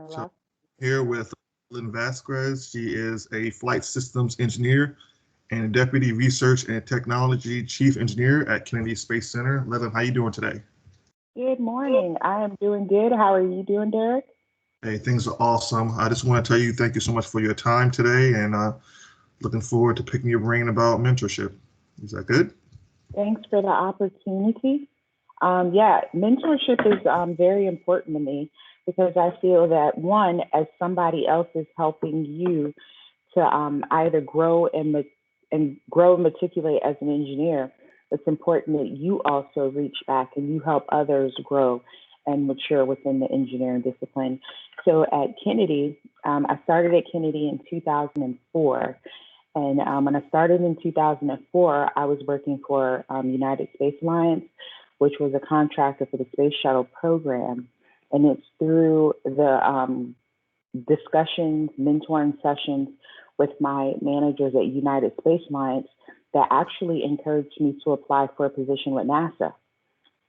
So Hello. here with Ledlyne Vasquez. She is a flight systems engineer and deputy research and technology chief engineer at Kennedy Space Center. Ledlyne, how you doing today? Good morning. I am doing good. How are you doing, Derek? Hey, things are awesome. I just want to tell you thank you so much for your time today, and looking forward to picking your brain about mentorship. Is that good? Thanks for the opportunity. Yeah, mentorship is very important to me because I feel that one, as somebody else is helping you to either grow and grow and matriculate as an engineer, it's important that you also reach back and you help others grow and mature within the engineering discipline. So at Kennedy, I started at Kennedy in 2004. And when I started in 2004, I was working for United Space Alliance, which was a contractor for the Space Shuttle program. And it's through the discussions, mentoring sessions with my managers at United Space Alliance that actually encouraged me to apply for a position with NASA.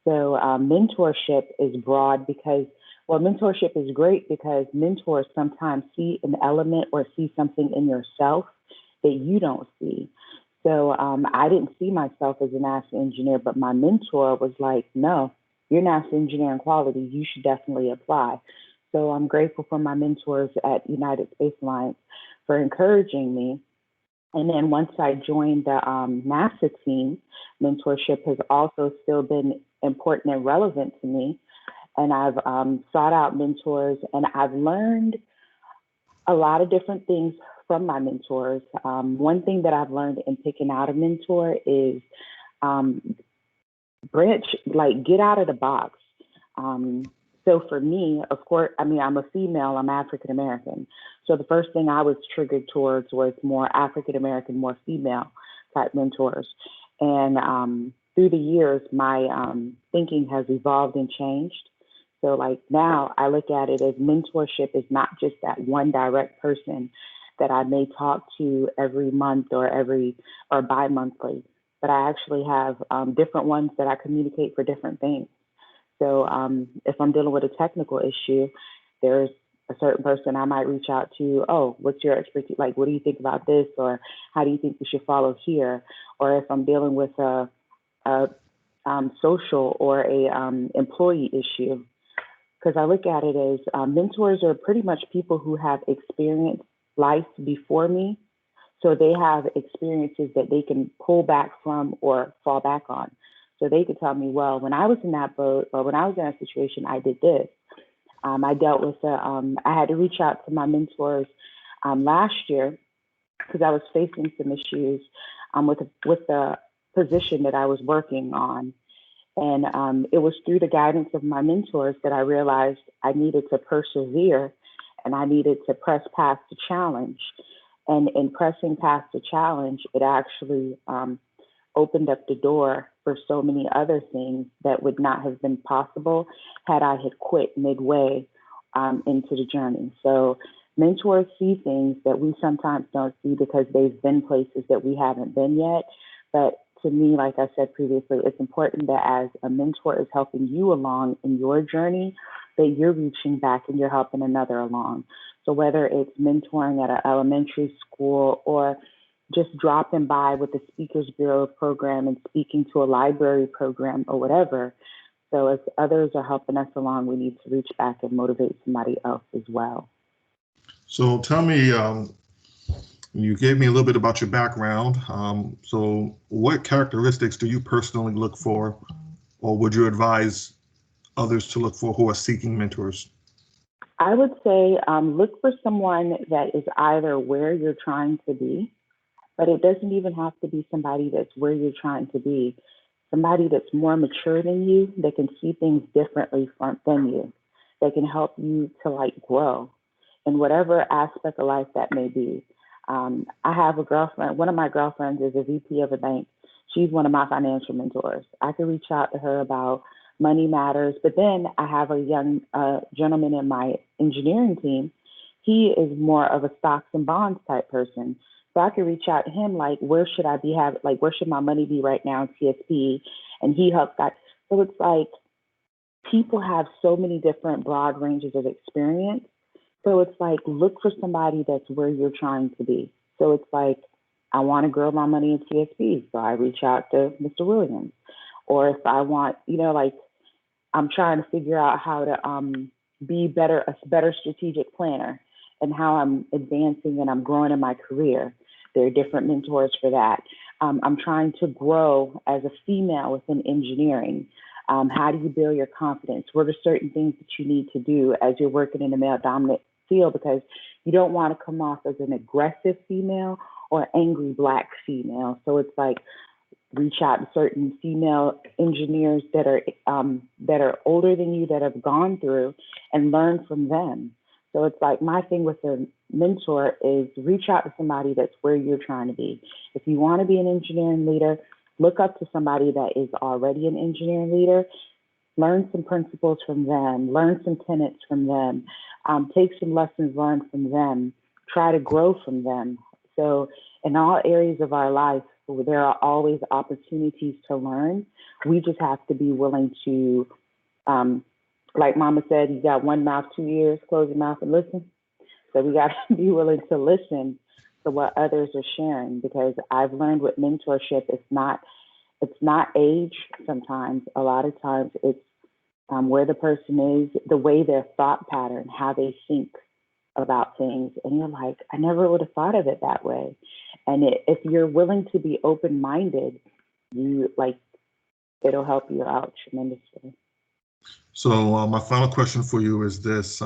So mentorship is broad because, well, mentorship is great because mentors sometimes see an element or see something in yourself that you don't see. So I didn't see myself as a NASA engineer, but my mentor was like, no, you're NASA engineering quality. You should definitely apply. So I'm grateful for my mentors at United Space Alliance for encouraging me. And then once I joined the NASA team, mentorship has also still been important and relevant to me. And I've sought out mentors and I've learned a lot of different things from my mentors. One thing that I've learned in picking out a mentor is um, branch, like get out of the box. So for me, of course, I mean, I'm a female, I'm African American. So the first thing I was triggered towards was more African American, more female type mentors. And through the years, my thinking has evolved and changed. So like now I look at it as mentorship is not just that one direct person that I may talk to every month or bi-monthly, but I actually have different ones that I communicate for different things. So if I'm dealing with a technical issue, there's a certain person I might reach out to. Oh, what's your expertise? Like, what do you think about this? Or how do you think we should follow here? Or if I'm dealing with a social or a employee issue, because I look at it as mentors are pretty much people who have experienced life before me. So they have experiences that they can pull back from or fall back on. So they could tell me, well, when I was in that boat or when I was in that situation, I did this. I dealt with I had to reach out to my mentors last year because I was facing some issues with the position that I was working on. And it was through the guidance of my mentors that I realized I needed to persevere and I needed to press past the challenge. And in pressing past the challenge, it actually opened up the door for so many other things that would not have been possible had I had quit midway into the journey. So mentors see things that we sometimes don't see because they've been places that we haven't been yet. But to me, like I said previously, it's important that as a mentor is helping you along in your journey, that you're reaching back and you're helping another along. So whether it's mentoring at an elementary school or just dropping by with the Speakers Bureau program and speaking to a library program or whatever. So as others are helping us along, we need to reach back and motivate somebody else as well. So tell me, you gave me a little bit about your background. So what characteristics do you personally look for, or would you advise others to look for who are seeking mentors? I would say look for someone that is either where you're trying to be, but it doesn't even have to be somebody that's where you're trying to be. Somebody that's more mature than you, that can see things differently than you, that can help you to like grow in whatever aspect of life that may be. I have a girlfriend. One of my girlfriends is a VP of a bank. She's one of my financial mentors. I can reach out to her about money matters. But then I have a young gentleman in my engineering team. He is more of a stocks and bonds type person. So I could reach out to him like, where should I be like, where should my money be right now in TSP? And he helps that. So it's like people have so many different broad ranges of experience So it's like, look for somebody that's where you're trying to be. So it's like, I want to grow my money in TSP. So I reach out to Mr. Williams. Or if I want, like I'm trying to figure out how to be a better strategic planner and how I'm advancing and I'm growing in my career. There are different mentors for that. I'm trying to grow as a female within engineering. How do you build your confidence? What are certain things that you need to do as you're working in a male dominant field? Because you don't want to come off as an aggressive female or angry Black female. So it's like, reach out to certain female engineers that are older than you, that have gone through, and learn from them. So it's like, my thing with a mentor is reach out to somebody that's where you're trying to be. If you want to be an engineering leader, look up to somebody that is already an engineering leader, learn some principles from them, learn some tenets from them, take some lessons learned from them, try to grow from them. So in all areas of our life, there are always opportunities to learn. We just have to be willing to, like Mama said, you got one mouth, 2 ears, close your mouth and listen. So we got to be willing to listen to what others are sharing, because I've learned with mentorship, it's not age. Sometimes, a lot of times, it's where the person is, the way their thought pattern, how they think about things, and you're like, I never would have thought of it that way. And if you're willing to be open-minded, it'll help you out tremendously. So my final question for you is this: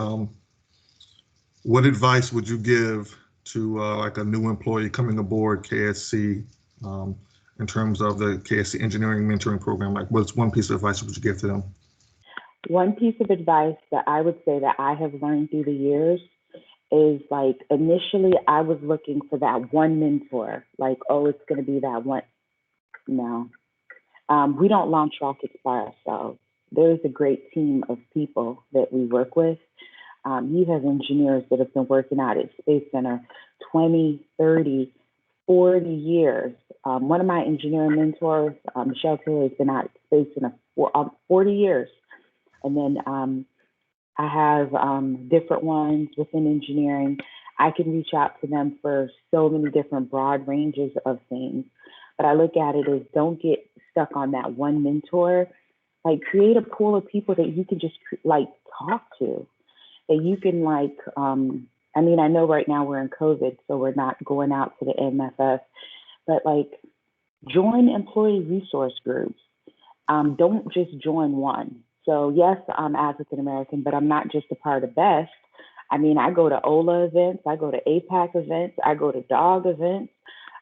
what advice would you give to like a new employee coming aboard KSC in terms of the KSC Engineering Mentoring Program? Like, what's one piece of advice would you give to them? One piece of advice that I would say that I have learned through the years is, like, initially I was looking for that one mentor, like, oh, it's going to be that one. No, we don't launch rockets by ourselves. There's a great team of people that we work with. You have engineers that have been working out at Space Center 20, 30, 40 years. One of my engineering mentors, Michelle Taylor, has been out at Space Center for 40 years. And then I have different ones within engineering. I can reach out to them for so many different broad ranges of things. But I look at it as, don't get stuck on that one mentor. Like, create a pool of people that you can just like talk to, that you can like, I mean, I know right now we're in COVID, so we're not going out to the MFF, but like, join employee resource groups. Don't just join one. So yes, I'm African American, but I'm not just a part of BEST. I mean, I go to OLA events, I go to APAC events, I go to DOG events,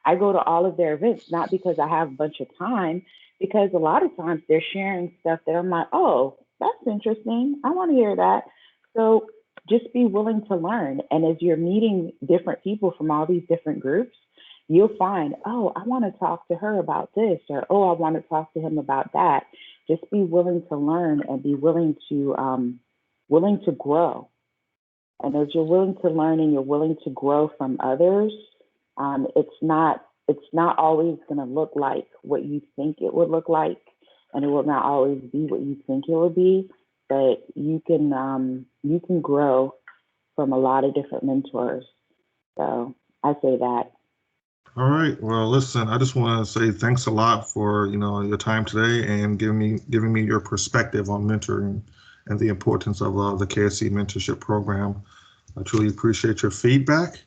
I go to all of their events, not because I have a bunch of time, because a lot of times they're sharing stuff that I'm like, oh, that's interesting. I want to hear that. So just be willing to learn. And as you're meeting different people from all these different groups, you'll find, oh, I want to talk to her about this, or, oh, I want to talk to him about that. Just be willing to learn and be willing to grow. And as you're willing to learn and you're willing to grow from others, it's not always going to look like what you think it would look like, and it will not always be what you think it will be. But you can grow from a lot of different mentors. So I say that. All right. Well, listen, I just want to say thanks a lot for, your time today and giving me your perspective on mentoring and the importance of the KSC mentorship program. I truly appreciate your feedback,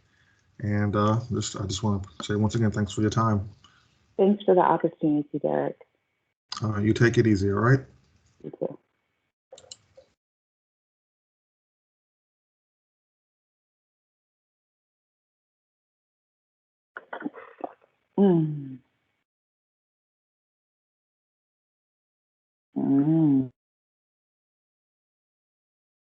and I just want to say once again, thanks for your time. Thanks for the opportunity, Derek. You take it easy. All right. You too. Mm.